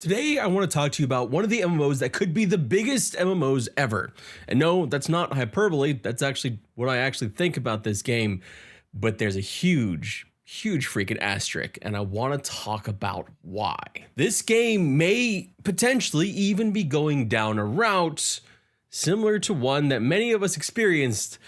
Today, I want to talk to you about one of the MMOs that could be the biggest MMOs ever. And no, that's not hyperbole. That's actually what I actually think about this game. But there's a huge freaking asterisk, and I want to talk about why. This game may potentially even be going down a route similar to one that many of us experienced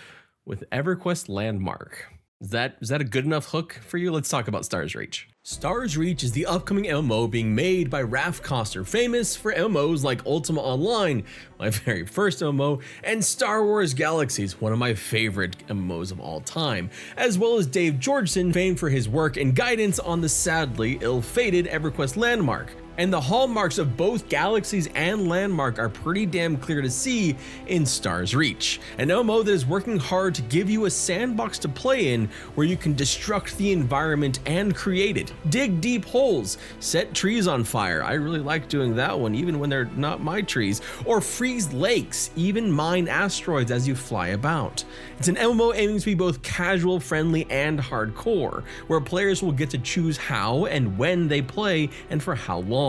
with EverQuest Landmark. Is that a good enough hook for you? Let's talk about Stars Reach. Stars Reach is the upcoming MMO being made by Raf Koster, famous for MMOs like Ultima Online, my very first MMO, and Star Wars Galaxies, one of my favorite MMOs of all time, as well as Dave Georgeson, famed for his work and guidance on the sadly ill-fated EverQuest Landmark. And the hallmarks of both Galaxies and Landmark are pretty damn clear to see in Stars Reach, an MMO that is working hard to give you a sandbox to play in where you can destruct the environment and create it, dig deep holes, set trees on fire, I really like doing that one even when they're not my trees, or freeze lakes, even mine asteroids as you fly about. It's an MMO aiming to be both casual, friendly, and hardcore, where players will get to choose how and when they play and for how long.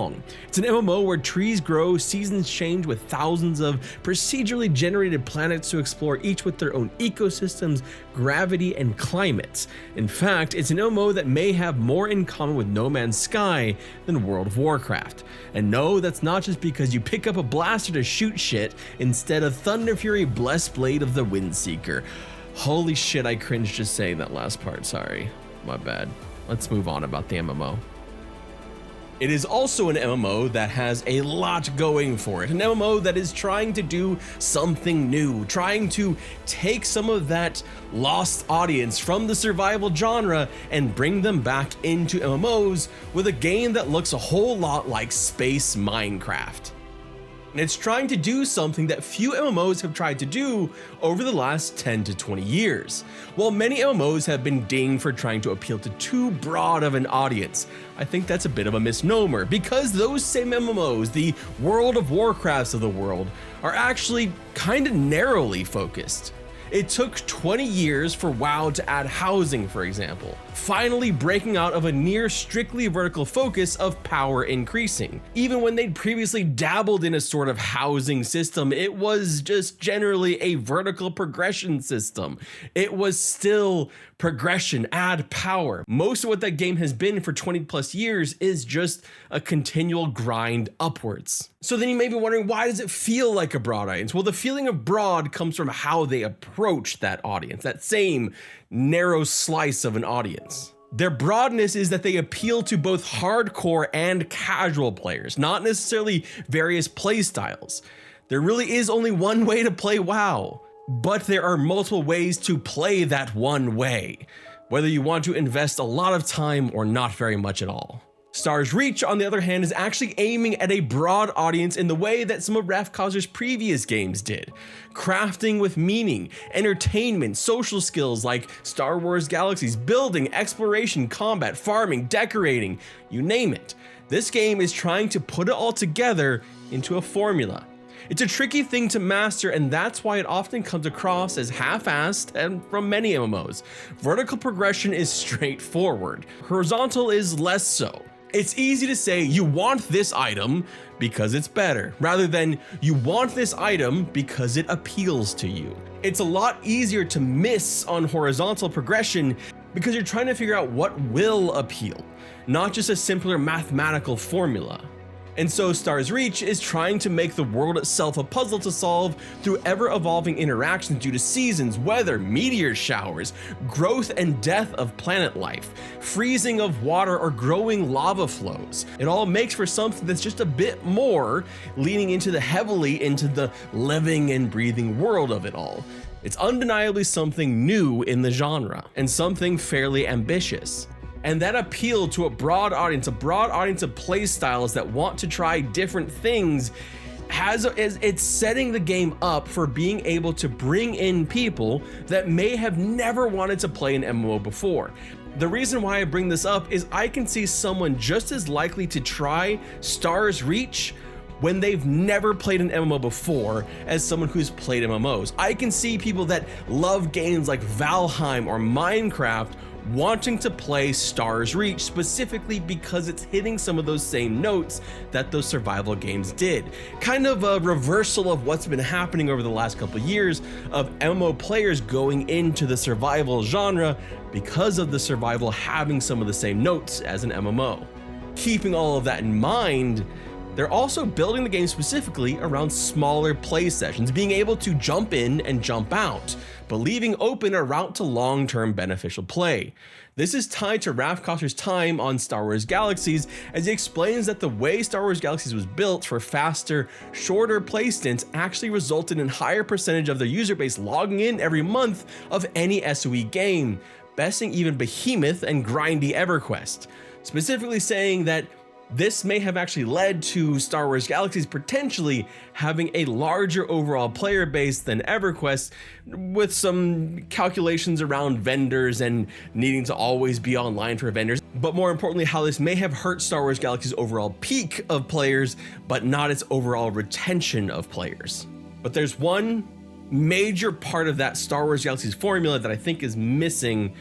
It's an MMO where trees grow, seasons change with thousands of procedurally generated planets to explore, each with their own ecosystems, gravity, and climates. In fact, it's an MMO that may have more in common with No Man's Sky than World of Warcraft. And no, that's not just because you pick up a blaster to shoot shit instead of Thunder Fury Blessed Blade of the Windseeker. Holy shit, I cringed just saying that last part, sorry. My bad. Let's move on about the MMO. It is also an MMO that has a lot going for it, an MMO that is trying to do something new, trying to take some of that lost audience from the survival genre and bring them back into MMOs with a game that looks a whole lot like Space Minecraft. And it's trying to do something that few MMOs have tried to do over the last 10 to 20 years. While many MMOs have been dinged for trying to appeal to too broad of an audience, I think that's a bit of a misnomer, because those same MMOs, the World of Warcrafts of the world, are actually kind of narrowly focused. It took 20 years for WoW to add housing, for example, finally breaking out of a near strictly vertical focus of power increasing. Even when they'd previously dabbled in a sort of housing system, it was just generally a vertical progression system. It was still progression, add power. Most of what that game has been for 20 plus years is just a continual grind upwards. So then you may be wondering, why does it feel like a broad audience? Well, the feeling of broad comes from how they approach that audience, that same narrow slice of an audience. Their broadness is that they appeal to both hardcore and casual players, not necessarily various play styles. There really is only one way to play WoW, but there are multiple ways to play that one way, whether you want to invest a lot of time or not very much at all. Stars Reach, on the other hand, is actually aiming at a broad audience in the way that some of Raf Koster's previous games did. Crafting with meaning, entertainment, social skills like Star Wars Galaxies, building, exploration, combat, farming, decorating, you name it. This game is trying to put it all together into a formula. It's a tricky thing to master, and that's why it often comes across as half-assed and from many MMOs. Vertical progression is straightforward. Horizontal is less so. It's easy to say you want this item because it's better, rather than you want this item because it appeals to you. It's a lot easier to miss on horizontal progression because you're trying to figure out what will appeal, not just a simpler mathematical formula. And so Stars Reach is trying to make the world itself a puzzle to solve through ever-evolving interactions due to seasons, weather, meteor showers, growth and death of planet life, freezing of water, or growing lava flows. It all makes for something that's just a bit more leaning heavily into the living and breathing world of it all. It's undeniably something new in the genre, and something fairly ambitious. And that appeal to a broad audience of play styles that want to try different things it's setting the game up for being able to bring in people that may have never wanted to play an MMO before. The reason why I bring this up is I can see someone just as likely to try Stars Reach when they've never played an MMO before as someone who's played MMOs. I can see people that love games like Valheim or Minecraft wanting to play Stars Reach specifically because it's hitting some of those same notes that those survival games did. Kind of a reversal of what's been happening over the last couple of years of MMO players going into the survival genre because of the survival having some of the same notes as an MMO. Keeping all of that in mind, they're also building the game specifically around smaller play sessions, being able to jump in and jump out, but leaving open a route to long-term beneficial play. This is tied to Raph Koster's time on Star Wars Galaxies, as he explains that the way Star Wars Galaxies was built for faster, shorter play stints actually resulted in higher percentage of their user base logging in every month of any SOE game, besting even Behemoth and grindy EverQuest, specifically saying that this may have actually led to Star Wars Galaxies potentially having a larger overall player base than EverQuest, with some calculations around vendors and needing to always be online for vendors. But more importantly, how this may have hurt Star Wars Galaxies' overall peak of players, but not its overall retention of players. But there's one major part of that Star Wars Galaxies formula that I think is missing.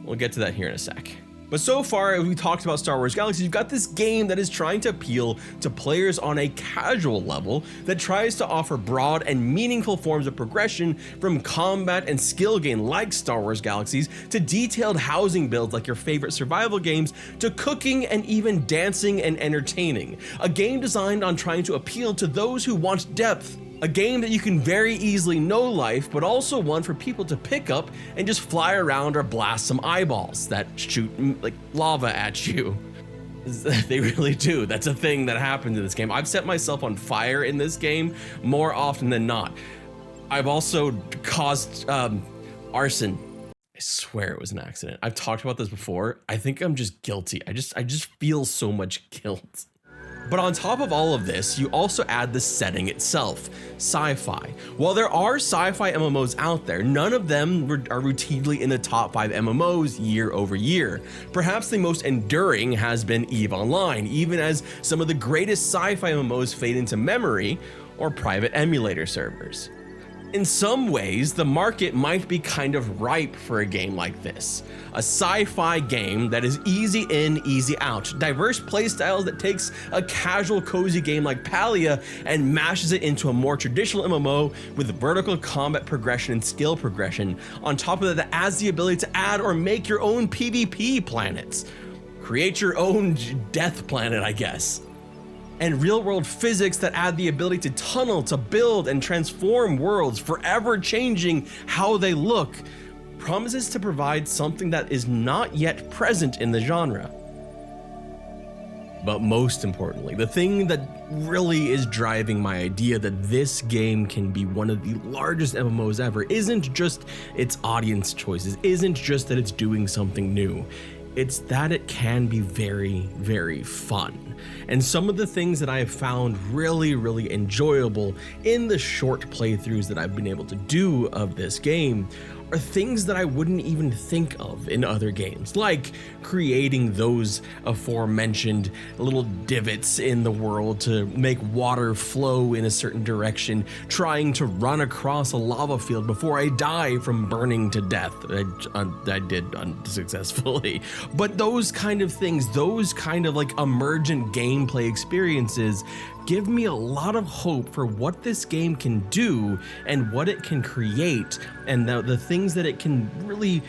We'll get to that here in a sec. But so far, as we talked about Star Wars Galaxies, you've got this game that is trying to appeal to players on a casual level that tries to offer broad and meaningful forms of progression, from combat and skill gain like Star Wars Galaxies, to detailed housing builds like your favorite survival games, to cooking and even dancing and entertaining. A game designed on trying to appeal to those who want depth. A game that you can very easily know life, but also one for people to pick up and just fly around or blast some eyeballs that shoot like lava at you. They really do. That's a thing that happens in this game. I've set myself on fire in this game more often than not. I've also caused arson. I swear it was an accident. I've talked about this before. I think I'm just guilty. I just feel so much guilt. But on top of all of this, you also add the setting itself, sci-fi. While there are sci-fi MMOs out there, none of them are routinely in the top 5 MMOs year over year. Perhaps the most enduring has been EVE Online, even as some of the greatest sci-fi MMOs fade into memory or private emulator servers. In some ways, the market might be kind of ripe for a game like this. A sci-fi game that is easy in, easy out. Diverse playstyles that takes a casual, cozy game like Palia and mashes it into a more traditional MMO with vertical combat progression and skill progression. On top of that adds the ability to add or make your own PvP planets. Create your own death planet, I guess. And real-world physics that add the ability to tunnel, to build and transform worlds, forever changing how they look, promises to provide something that is not yet present in the genre. But most importantly, the thing that really is driving my idea that this game can be one of the largest MMOs ever isn't just its audience choices, isn't just that it's doing something new. It's that it can be very, very fun. And some of the things that I have found really, really enjoyable in the short playthroughs that I've been able to do of this game are things that I wouldn't even think of in other games, like creating those aforementioned little divots in the world to make water flow in a certain direction, trying to run across a lava field before I die from burning to death. I did unsuccessfully. But those kind of things, those kind of like emergent gameplay experiences give me a lot of hope for what this game can do and what it can create, and the things that it can really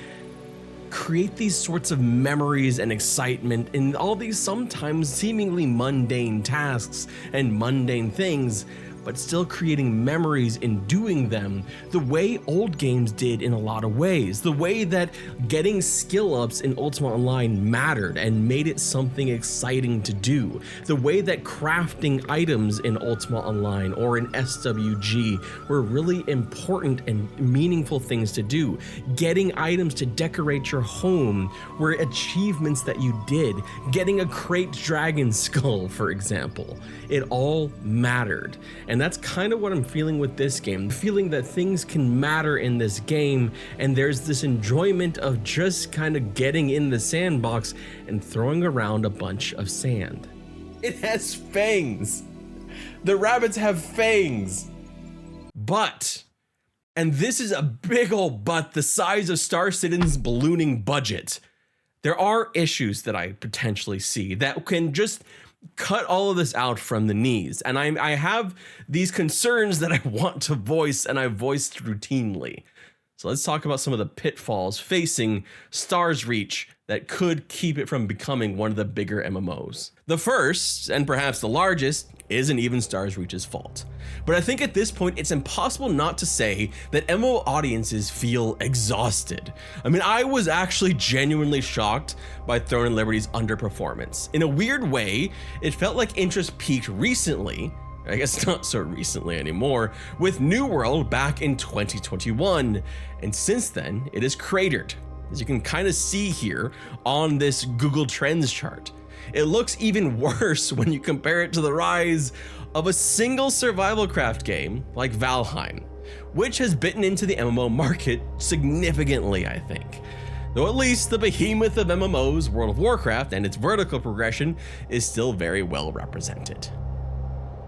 create, these sorts of memories and excitement in all these sometimes seemingly mundane tasks and mundane things, but still creating memories in doing them the way old games did in a lot of ways. The way that getting skill ups in Ultima Online mattered and made it something exciting to do. The way that crafting items in Ultima Online or in SWG were really important and meaningful things to do. Getting items to decorate your home were achievements that you did. Getting a crate dragon skull, for example. It all mattered. And that's kind of what I'm feeling with this game. Feeling that things can matter in this game, and there's this enjoyment of just kind of getting in the sandbox and throwing around a bunch of sand. It has fangs. The rabbits have fangs. But, and this is a big old but, the size of Star Citizen's ballooning budget. There are issues that I potentially see that can just cut all of this out from the knees. And I have these concerns that I want to voice, and I've voiced routinely. So let's talk about some of the pitfalls facing Stars Reach that could keep it from becoming one of the bigger MMOs. The first, and perhaps the largest, isn't even Stars Reach's fault. But I think at this point, it's impossible not to say that MMO audiences feel exhausted. I mean, I was actually genuinely shocked by Throne and Liberty's underperformance. In a weird way, it felt like interest peaked recently, I guess not so recently anymore, with New World back in 2021, and since then it has cratered, as you can kind of see here on this Google Trends chart. It looks even worse when you compare it to the rise of a single survival craft game like Valheim, which has bitten into the MMO market significantly, I think. Though at least the behemoth of MMOs, World of Warcraft, and its vertical progression is still very well represented.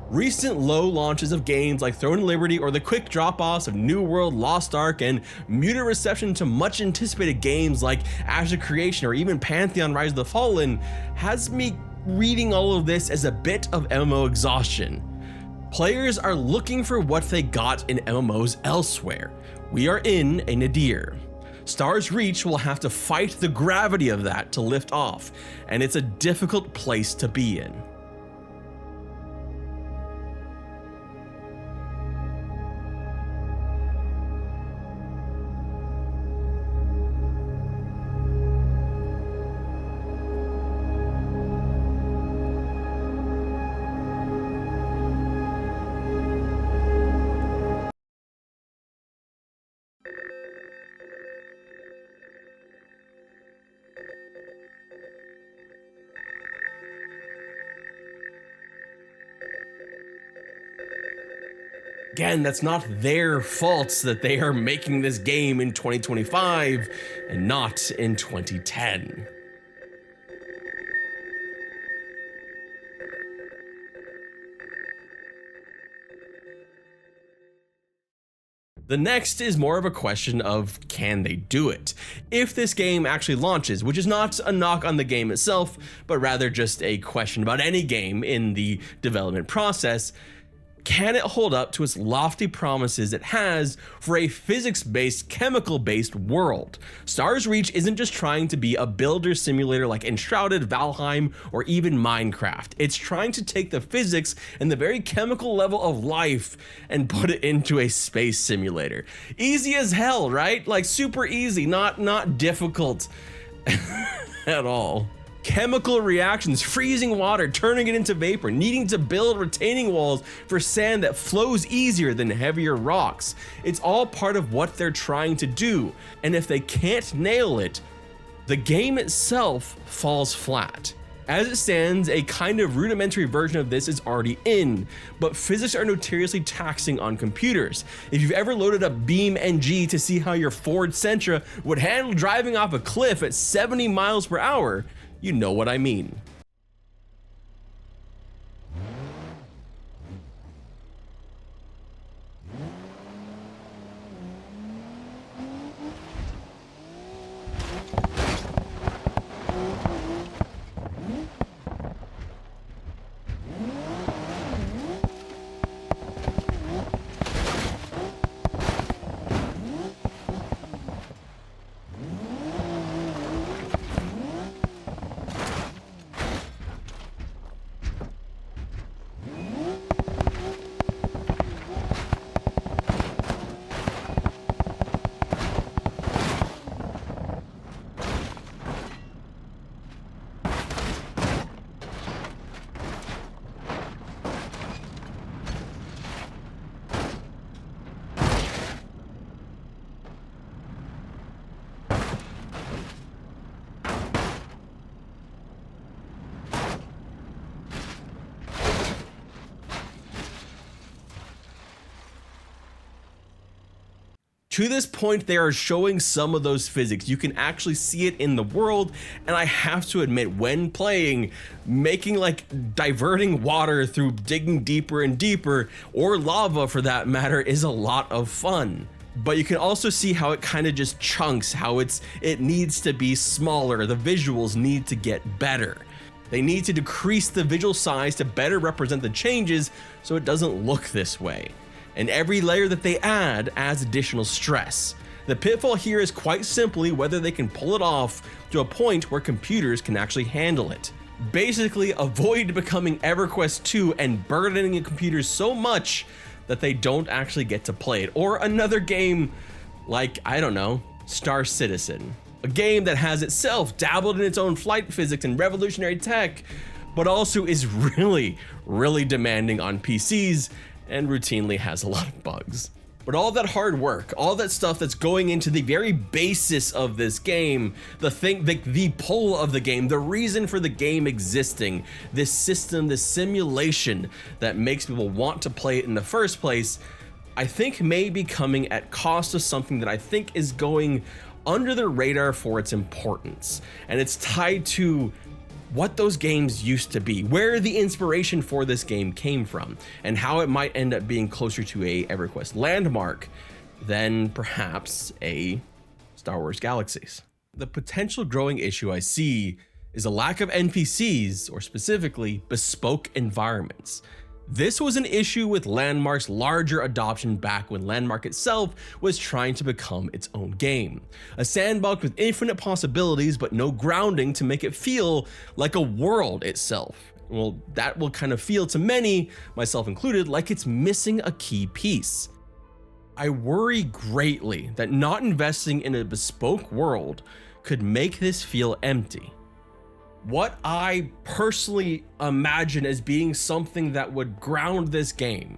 Recent low launches of games like Throne and Liberty, or the quick drop-offs of New World, Lost Ark, and muted reception to much anticipated games like Ashes of Creation or even Pantheon Rise of the Fallen has me reading all of this as a bit of MMO exhaustion. Players are looking for what they got in MMOs elsewhere. We are in a nadir. Stars Reach will have to fight the gravity of that to lift off, and it's a difficult place to be in. Again, that's not their fault that they are making this game in 2025 and not in 2010. The next is more of a question of, can they do it? If this game actually launches, which is not a knock on the game itself, but rather just a question about any game in the development process, can it hold up to its lofty promises it has for a physics-based, chemical-based world? Stars Reach isn't just trying to be a builder simulator like Enshrouded, Valheim, or even Minecraft. It's trying to take the physics and the very chemical level of life and put it into a space simulator. Easy as hell, right? Like super easy, not difficult at all. Chemical reactions, freezing water, turning it into vapor, needing to build retaining walls for sand that flows easier than heavier rocks. It's all part of what they're trying to do, and if they can't nail it, the game itself falls flat. As it stands, a kind of rudimentary version of this is already in, but physics are notoriously taxing on computers. If you've ever loaded up BeamNG to see how your Ford Sentra would handle driving off a cliff at 70 miles per hour, you know what I mean. To this point, they are showing some of those physics. You can actually see it in the world, and I have to admit, when playing, making like diverting water through digging deeper and deeper, or lava for that matter, is a lot of fun. But you can also see how it kind of just chunks, how it needs to be smaller. The visuals need to get better. They need to decrease the visual size to better represent the changes so it doesn't look this way. And every layer that they add adds additional stress. The pitfall here is quite simply whether they can pull it off to a point where computers can actually handle it. Basically, avoid becoming EverQuest 2 and burdening your computers so much that they don't actually get to play it. Or another game like, I don't know, Star Citizen. A game that has itself dabbled in its own flight physics and revolutionary tech, but also is really, really demanding on PCs and routinely has a lot of bugs. But all that hard work, all that stuff that's going into the very basis of this game, the pull of the game, the reason for the game existing, this system, this simulation that makes people want to play it in the first place, I think may be coming at cost of something that I think is going under the radar for its importance. And it's tied to what those games used to be, where the inspiration for this game came from, and how it might end up being closer to a EverQuest landmark than perhaps a Star Wars Galaxies. The potential growing issue I see is a lack of NPCs, or specifically bespoke environments. This was an issue with Landmark's larger adoption back when Landmark itself was trying to become its own game. A sandbox with infinite possibilities but no grounding to make it feel like a world itself. Well, that will kind of feel to many, myself included, like it's missing a key piece. I worry greatly that not investing in a bespoke world could make this feel empty. What I personally imagine as being something that would ground this game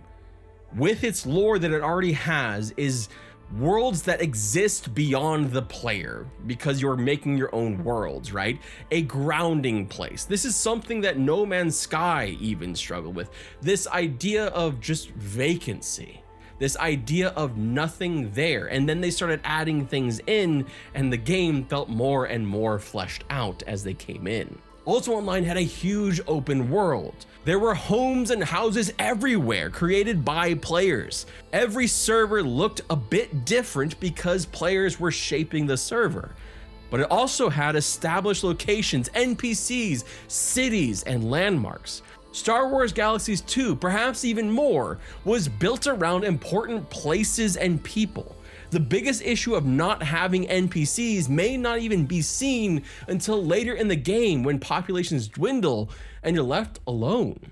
with its lore that it already has is worlds that exist beyond the player because you're making your own worlds, right? A grounding place. This is something that No Man's Sky even struggled with. This idea of just vacancy. This idea of nothing there. And then they started adding things in and the game felt more and more fleshed out as they came in. Ultima Online had a huge open world. There were homes and houses everywhere created by players. Every server looked a bit different because players were shaping the server. But it also had established locations, NPCs, cities, and landmarks. Star Wars Galaxies 2, perhaps even more, was built around important places and people. The biggest issue of not having NPCs may not even be seen until later in the game when populations dwindle and you're left alone.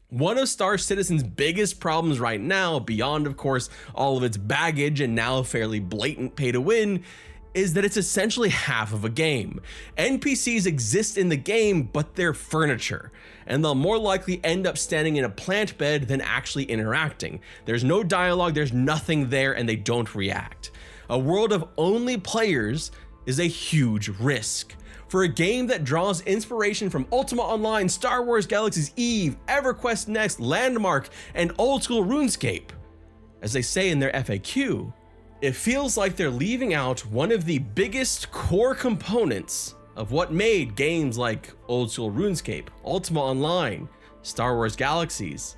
One of Star Citizen's biggest problems right now, beyond of course all of its baggage and now fairly blatant pay to win, is that it's essentially half of a game. NPCs exist in the game, but they're furniture, and they'll more likely end up standing in a plant bed than actually interacting. There's no dialogue, there's nothing there, and they don't react. A world of only players is a huge risk. For a game that draws inspiration from Ultima Online, Star Wars Galaxies Eve, EverQuest Next, Landmark, and old school RuneScape, as they say in their FAQ, it feels like they're leaving out one of the biggest core components of what made games like old school RuneScape, Ultima Online, Star Wars Galaxies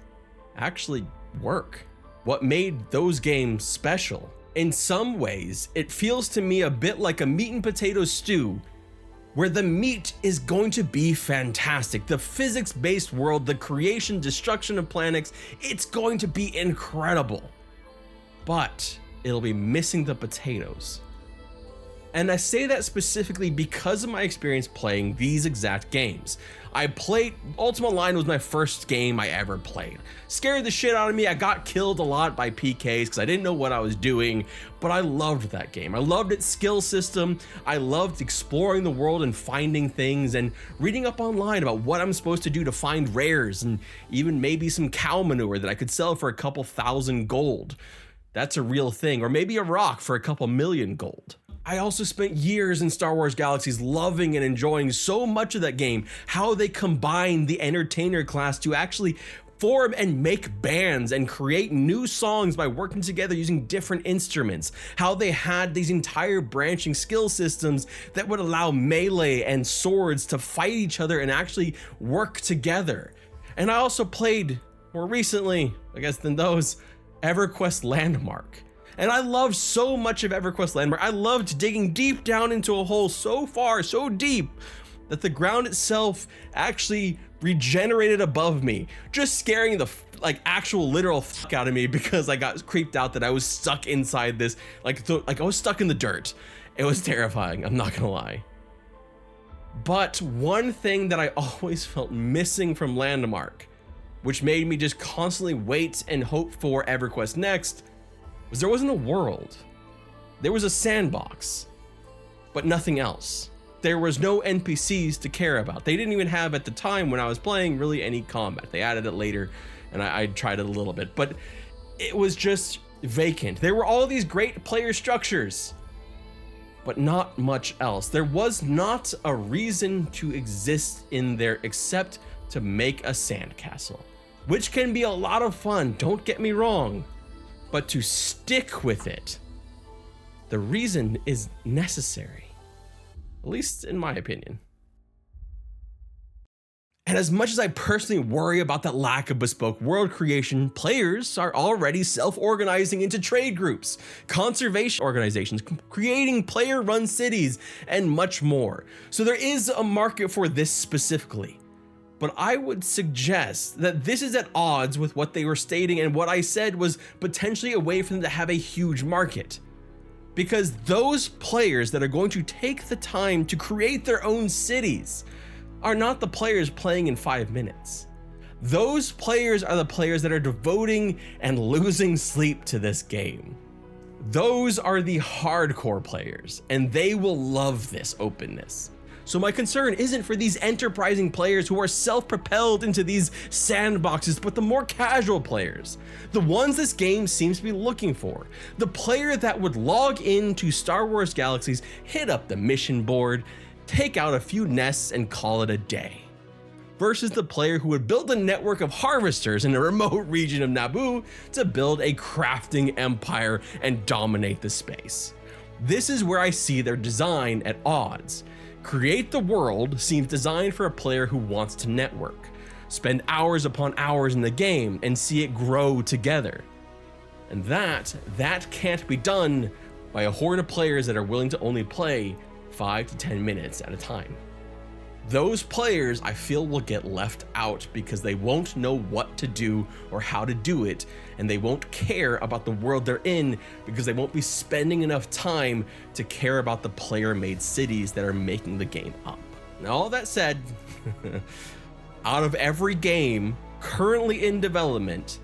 actually work. What made those games special. In some ways, it feels to me a bit like a meat and potatoes stew where the meat is going to be fantastic. The physics-based world, the creation, destruction of planets, it's going to be incredible. But it'll be missing the potatoes. And I say that specifically because of my experience playing these exact games. Ultima Online was my first game I ever played. Scared the shit out of me. I got killed a lot by PKs because I didn't know what I was doing, but I loved that game. I loved its skill system. I loved exploring the world and finding things and reading up online about what I'm supposed to do to find rares and even maybe some cow manure that I could sell for a couple thousand gold. That's a real thing, or maybe a rock for a couple million gold. I also spent years in Star Wars Galaxies loving and enjoying so much of that game, how they combined the entertainer class to actually form and make bands and create new songs by working together using different instruments, how they had these entire branching skill systems that would allow melee and swords to fight each other and actually work together. And I also played, more recently, I guess than those, EverQuest Landmark. And I loved so much of EverQuest Landmark. I loved digging deep down into a hole so far, so deep, that the ground itself actually regenerated above me, just scaring the like actual literal fuck out of me because I got creeped out that I was stuck inside this, like I was stuck in the dirt. It was terrifying, I'm not gonna lie. But one thing that I always felt missing from Landmark, which made me just constantly wait and hope for EverQuest Next, was there wasn't a world. There was a sandbox, but nothing else. There was no NPCs to care about. They didn't even have, at the time when I was playing, really any combat. They added it later, and I tried it a little bit, but it was just vacant. There were all these great player structures, but not much else. There was not a reason to exist in there except to make a sandcastle, which can be a lot of fun, don't get me wrong, but to stick with it, the reason is necessary. At least in my opinion. And as much as I personally worry about that lack of bespoke world creation, players are already self-organizing into trade groups, conservation organizations, creating player-run cities, and much more. So there is a market for this specifically. But I would suggest that this is at odds with what they were stating and what I said was potentially a way for them to have a huge market. Because those players that are going to take the time to create their own cities are not the players playing in 5 minutes. Those players are the players that are devoting and losing sleep to this game. Those are the hardcore players, and they will love this openness. So my concern isn't for these enterprising players who are self-propelled into these sandboxes, but the more casual players, the ones this game seems to be looking for. The player that would log into Star Wars Galaxies, hit up the mission board, take out a few nests and call it a day. Versus the player who would build a network of harvesters in a remote region of Naboo to build a crafting empire and dominate the space. This is where I see their design at odds. Create the World seems designed for a player who wants to network, spend hours upon hours in the game and see it grow together. And that can't be done by a horde of players that are willing to only play 5 to 10 minutes at a time. Those players I feel will get left out because they won't know what to do or how to do it, and they won't care about the world they're in because they won't be spending enough time to care about the player-made cities that are making the game up. Now, all that said, out of every game currently in development,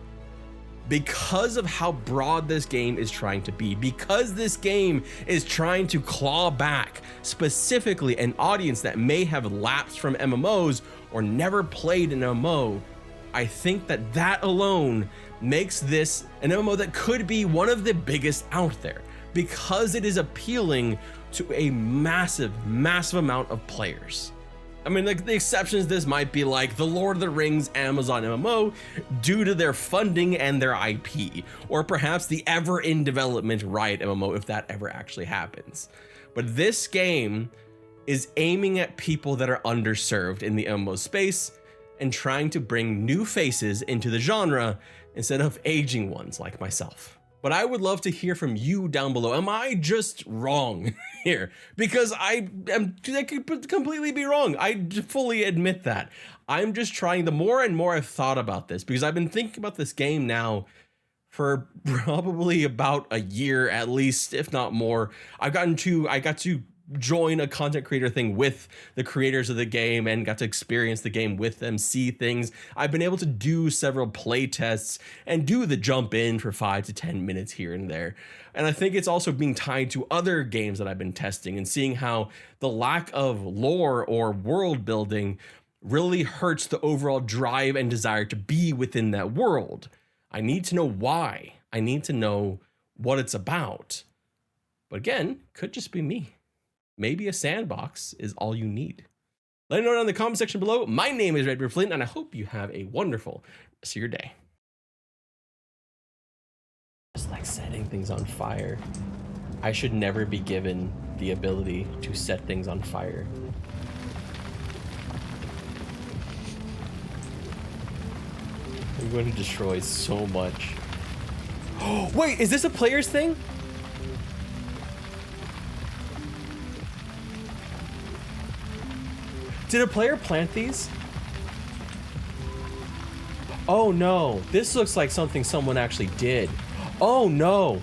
because of how broad this game is trying to be, because this game is trying to claw back specifically an audience that may have lapsed from MMOs or never played an MMO, I think that alone makes this an MMO that could be one of the biggest out there, because it is appealing to a massive amount of players. I mean, like, the exceptions to this might be like the Lord of the Rings Amazon MMO due to their funding and their IP, or perhaps the ever in development Riot MMO if that ever actually happens. But this game is aiming at people that are underserved in the MMO space and trying to bring new faces into the genre instead of aging ones like myself. But I would love to hear from you down below. Am I just wrong here? Because I could completely be wrong. I fully admit that. I'm just trying, the more and more I've thought about this, because I've been thinking about this game now for probably about a year at least, if not more. I got to join a content creator thing with the creators of the game and got to experience the game with them, see things. I've been able to do several play tests and do the jump in for 5 to 10 minutes here and there. And I think it's also being tied to other games that I've been testing and seeing how the lack of lore or world building really hurts the overall drive and desire to be within that world. I need to know why. I need to know what it's about. But again, could just be me. Maybe a sandbox is all you need. Let me know down in the comment section below. My name is Redbeard Flint, and I hope you have a wonderful rest of your day. Just like setting things on fire. I should never be given the ability to set things on fire. I'm going to destroy so much. Wait, is this a player's thing? Did a player plant these? Oh no, this looks like something someone actually did. Oh no,